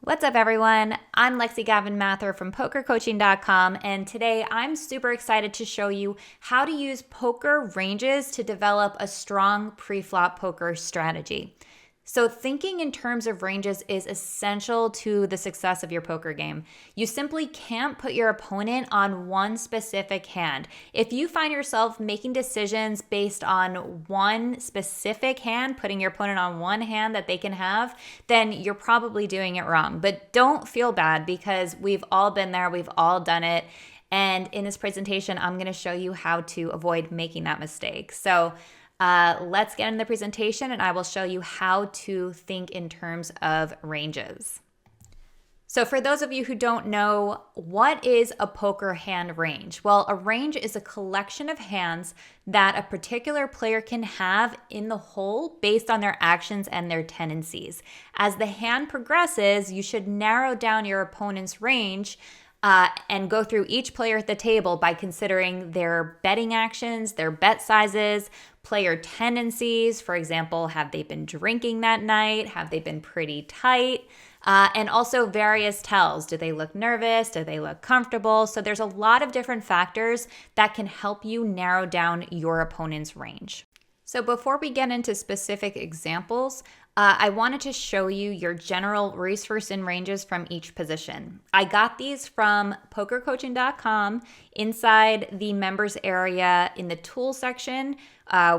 What's up, everyone? I'm Lexy Gavin Mather from PokerCoaching.com, and today I'm super excited to show you how to use poker ranges to develop a strong pre-flop poker strategy. So thinking in terms of ranges is essential to the success of your poker game. You simply can't put your opponent on one specific hand. If you find yourself making decisions based on one specific hand, putting your opponent on one hand that they can have, then you're probably doing it wrong. But don't feel bad because we've all been there, we've all done it. And in this presentation, I'm going to show you how to avoid making that mistake. So let's get into the presentation and I will show you how to think in terms of ranges. So for those of you who don't know, what is a poker hand range? Well, a range is a collection of hands that a particular player can have in the hole based on their actions and their tendencies. As the hand progresses, you should narrow down your opponent's range and go through each player at the table by considering their betting actions, their bet sizes, player tendencies. For example, have they been drinking that night? Have they been pretty tight? And also various tells. Do they look nervous? Do they look comfortable? So there's a lot of different factors that can help you narrow down your opponent's range. So before we get into specific examples, I wanted to show you your general race first in ranges from each position. I got these from PokerCoaching.com. Inside the members area in the tools section,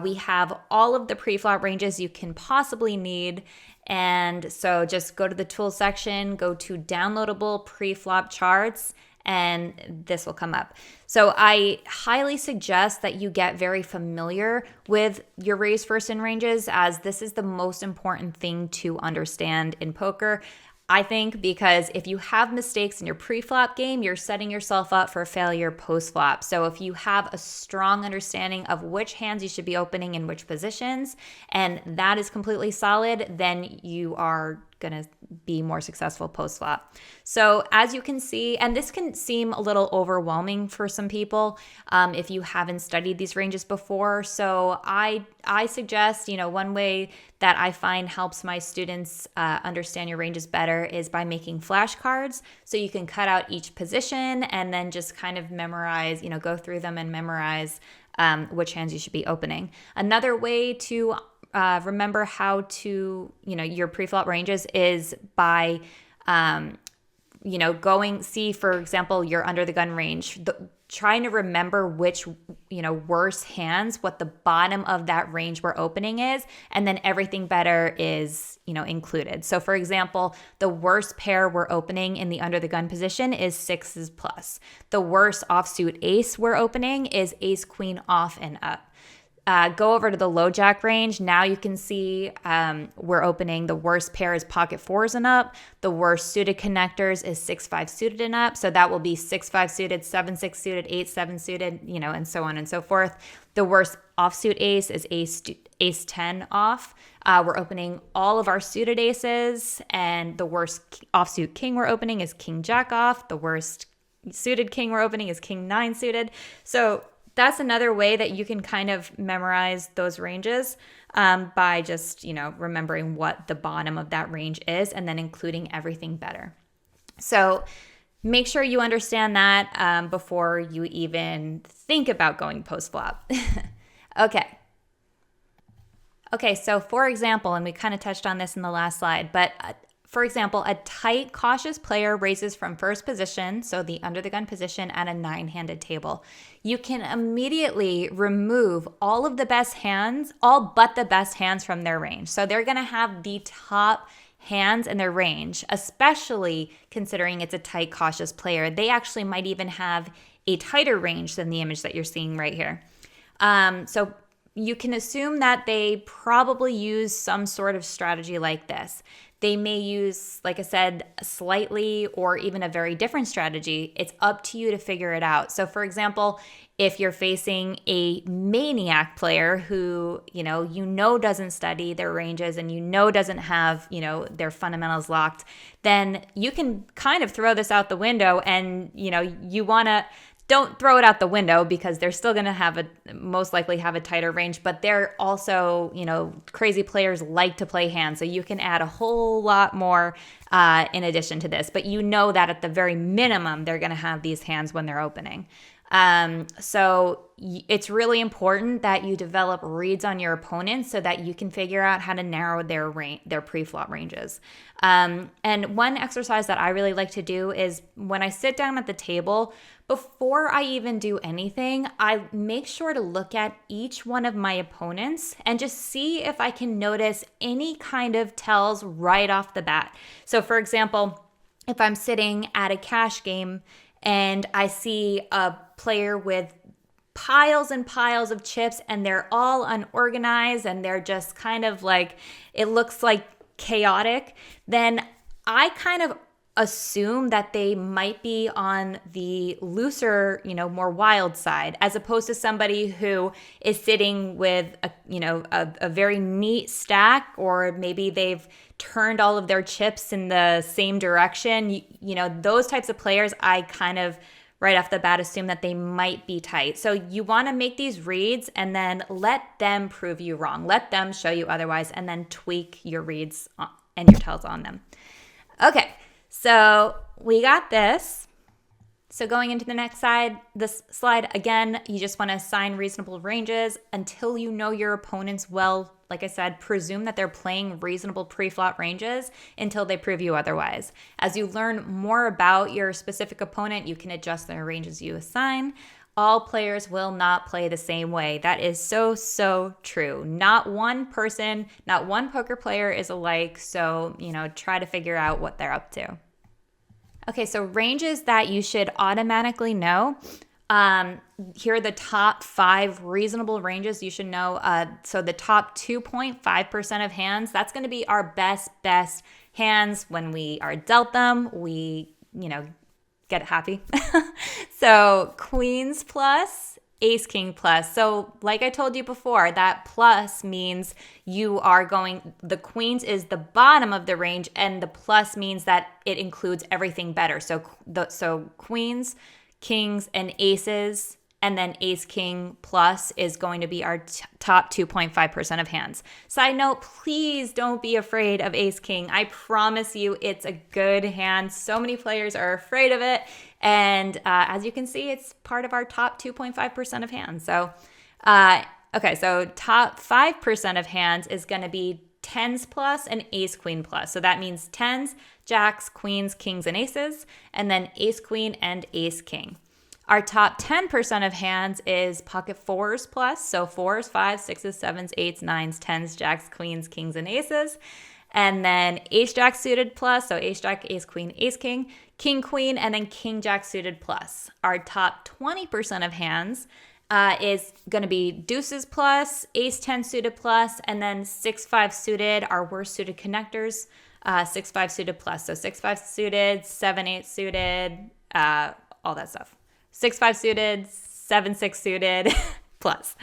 we have all of the pre-flop ranges you can possibly need. And so just go to the tools section, go to downloadable pre-flop charts, and this will come up. So I highly suggest that you get very familiar with your raise first in ranges, as this is the most important thing to understand in poker. I think because if you have mistakes in your pre-flop game, you're setting yourself up for failure post-flop. So if you have a strong understanding of which hands you should be opening in which positions, and that is completely solid, then you are going to be more successful post-flop. So as you can see, and this can seem a little overwhelming for some people if you haven't studied these ranges before. So I suggest, one way that I find helps my students understand your ranges better is by making flashcards. So you can cut out each position and then just kind of memorize, go through them and memorize which hands you should be opening. Another way to remember how to, your pre-flop ranges is by, see, for example, your under the gun range, trying to remember which, worse hands, what the bottom of that range we're opening is, and then everything better is, included. So for example, the worst pair we're opening in the under the gun position is sixes plus. The worst offsuit ace we're opening is ace queen off and up. Go over to the low jack range. Now you can see we're opening the worst pair is pocket fours and up. The worst suited connectors is 6-5 suited and up. So that will be 6-5 suited, 7-6 suited, 8-7 suited, and so on and so forth. The worst offsuit ace is ace 10 off. We're opening all of our suited aces, and the worst offsuit king we're opening is king jack off. The worst suited king we're opening is king 9 suited. So that's another way that you can kind of memorize those ranges by just, remembering what the bottom of that range is and then including everything better. So make sure you understand that before you even think about going post-flop. Okay, so for example, and we kind of touched on this in the last slide, but for example, a tight, cautious player raises from first position, so the under the gun position, at a 9-handed table. You can immediately remove all of the best hands, all but the best hands from their range. So they're going to have the top hands in their range, especially considering it's a tight, cautious player. They actually might even have a tighter range than the image that you're seeing right here. So you can assume that they probably use some sort of strategy like this. They may use, like I said, slightly or even a very different strategy. It's up to you to figure it out. So for example, if you're facing a maniac player who, doesn't study their ranges and doesn't have, their fundamentals locked, then you can kind of throw this out the window and, you want to don't throw it out the window because they're still going to most likely have a tighter range, but they're also, crazy players like to play hands. So you can add a whole lot more in addition to this, but you know that at the very minimum, they're going to have these hands when they're opening. So it's really important that you develop reads on your opponents so that you can figure out how to narrow their pre-flop ranges. And one exercise that I really like to do is when I sit down at the table, before I even do anything, I make sure to look at each one of my opponents and just see if I can notice any kind of tells right off the bat. So for example, if I'm sitting at a cash game and I see a player with piles and piles of chips and they're all unorganized and they're just kind of like, it looks like chaotic, then I kind of assume that they might be on the looser, more wild side, as opposed to somebody who is sitting with a very neat stack, or maybe they've turned all of their chips in the same direction. Those types of players, I kind of right off the bat assume that they might be tight. So you want to make these reads and then let them prove you wrong. Let them show you otherwise, and then tweak your reads and your tells on them. Okay. So we got this. So going into the next slide, again, you just want to assign reasonable ranges until you know your opponents well. Like I said, presume that they're playing reasonable pre-flop ranges until they prove you otherwise. As you learn more about your specific opponent, you can adjust the ranges you assign. All players will not play the same way. That is so, so true. Not one person, not one poker player is alike. So, try to figure out what they're up to. Okay, so ranges that you should automatically know. Here are the top 5 reasonable ranges you should know. So the top 2.5% of hands, that's going to be our best hands. When we are dealt them, we, get happy. So queens plus, ace king plus. So like I told you before, that plus means the queens is the bottom of the range, and the plus means that it includes everything better. So queens, kings, and aces, and then ace king plus is going to be our top 2.5% of hands. Side note, please don't be afraid of ace king. I promise you it's a good hand. So many players are afraid of it. And as you can see, it's part of our top 2.5% of hands. So, so top 5% of hands is going to be tens plus and ace queen plus. So that means tens, jacks, queens, kings, and aces, and then ace queen and ace king. Our top 10% of hands is pocket fours plus. So fours, fives, sixes, sevens, eights, nines, tens, jacks, queens, kings, and aces. And then ace jack suited plus. So ace jack, ace queen, ace king, king queen, and then king jack suited plus. Our top 20% of hands is going to be deuces plus, ace 10 suited plus, and then 6-5 suited, our worst suited connectors, 6-5 suited plus. So 6-5 suited, 7-8 suited, all that stuff. 6-5 suited, 7-6 suited plus.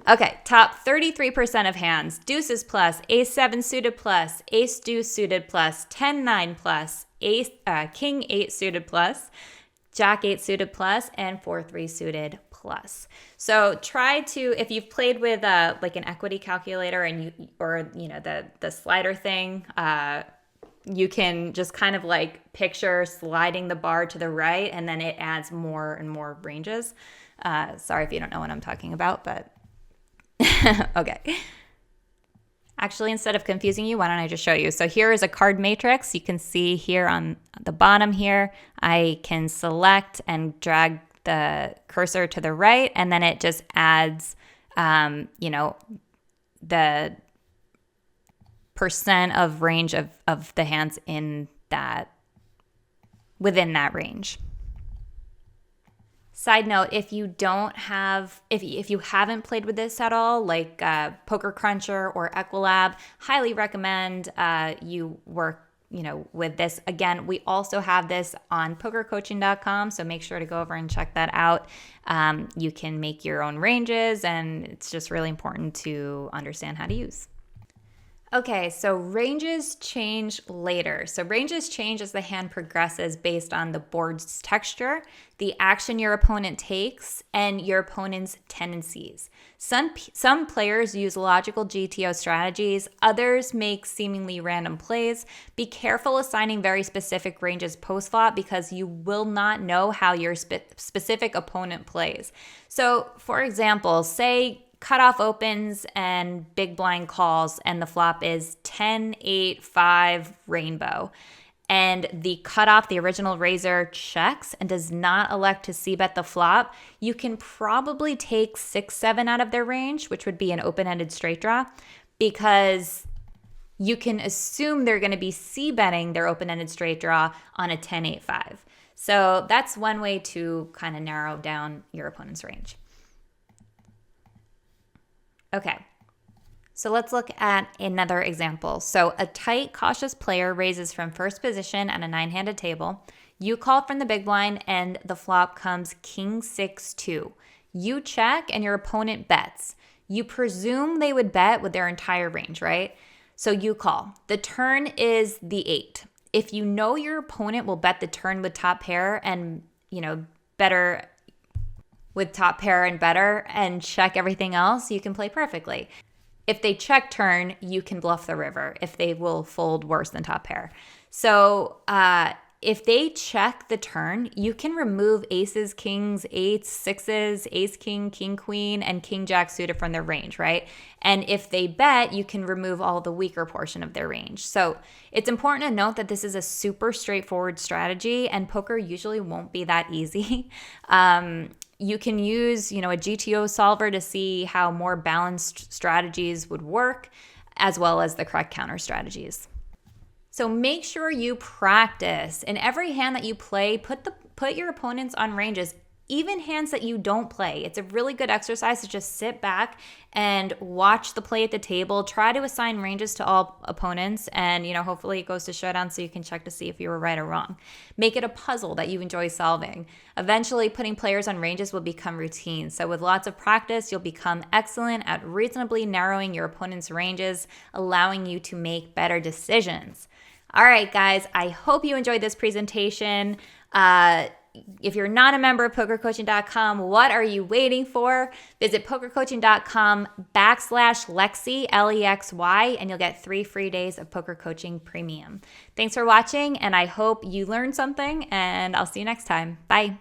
Okay, top 33% of hands, deuces plus, ace 7 suited plus, ace deuce suited plus, 10-9 plus, ace king 8 suited plus, jack 8 suited plus, and 4-3 suited plus. So try to, if you've played with like an equity calculator and the slider thing, you can just kind of like picture sliding the bar to the right, and then it adds more and more ranges. Sorry if you don't know what I'm talking about, but okay. Actually, instead of confusing you, why don't I just show you? So here is a card matrix. You can see here on the bottom here, I can select and drag the cursor to the right, and then it just adds, the percent of range of the hands within that range. Side note, if you haven't played with this at all, like Poker Cruncher or Equilab, highly recommend you work with this. Again, we also have this on pokercoaching.com, so make sure to go over and check that out. You can make your own ranges, and it's just really important to understand how to use. Okay, so ranges change later. So ranges change as the hand progresses based on the board's texture, the action your opponent takes, and your opponent's tendencies. Some players use logical GTO strategies, others make seemingly random plays. Be careful assigning very specific ranges post-flop because you will not know how your specific opponent plays. So, for example, say cutoff opens and big blind calls, and the flop is 10, 8, 5, rainbow. And the cutoff, the original raiser, checks and does not elect to c-bet the flop. You can probably take 6, 7 out of their range, which would be an open-ended straight draw, because you can assume they're going to be c-betting their open-ended straight draw on a 10, 8, 5. So that's one way to kind of narrow down your opponent's range. Okay, so let's look at another example. So a tight, cautious player raises from first position on a 9-handed table. You call from the big blind and the flop comes king 6, 2. You check and your opponent bets. You presume they would bet with their entire range, right? So you call. The turn is the 8. If you know your opponent will bet the turn with top pair and, better with top pair and better and check everything else, you can play perfectly. If they check turn, you can bluff the river if they will fold worse than top pair. So if they check the turn, you can remove aces, kings, eights, sixes, ace, king, king, queen, and king, jack suited from their range, right? And if they bet, you can remove all the weaker portion of their range. So it's important to note that this is a super straightforward strategy, and poker usually won't be that easy. You can use, a GTO solver to see how more balanced strategies would work, as well as the correct counter strategies. So make sure you practice. In every hand that you play, put your opponents on ranges, even hands that you don't play. It's a really good exercise to just sit back and watch the play at the table. Try to assign ranges to all opponents, and hopefully it goes to showdown so you can check to see if you were right or wrong. Make it a puzzle that you enjoy solving. Eventually, putting players on ranges will become routine. So with lots of practice, you'll become excellent at reasonably narrowing your opponent's ranges, allowing you to make better decisions. All right, guys, I hope you enjoyed this presentation. If you're not a member of pokercoaching.com, what are you waiting for? Visit pokercoaching.com/Lexy, Lexy, and you'll get 3 free days of Poker Coaching Premium. Thanks for watching, and I hope you learned something, and I'll see you next time. Bye.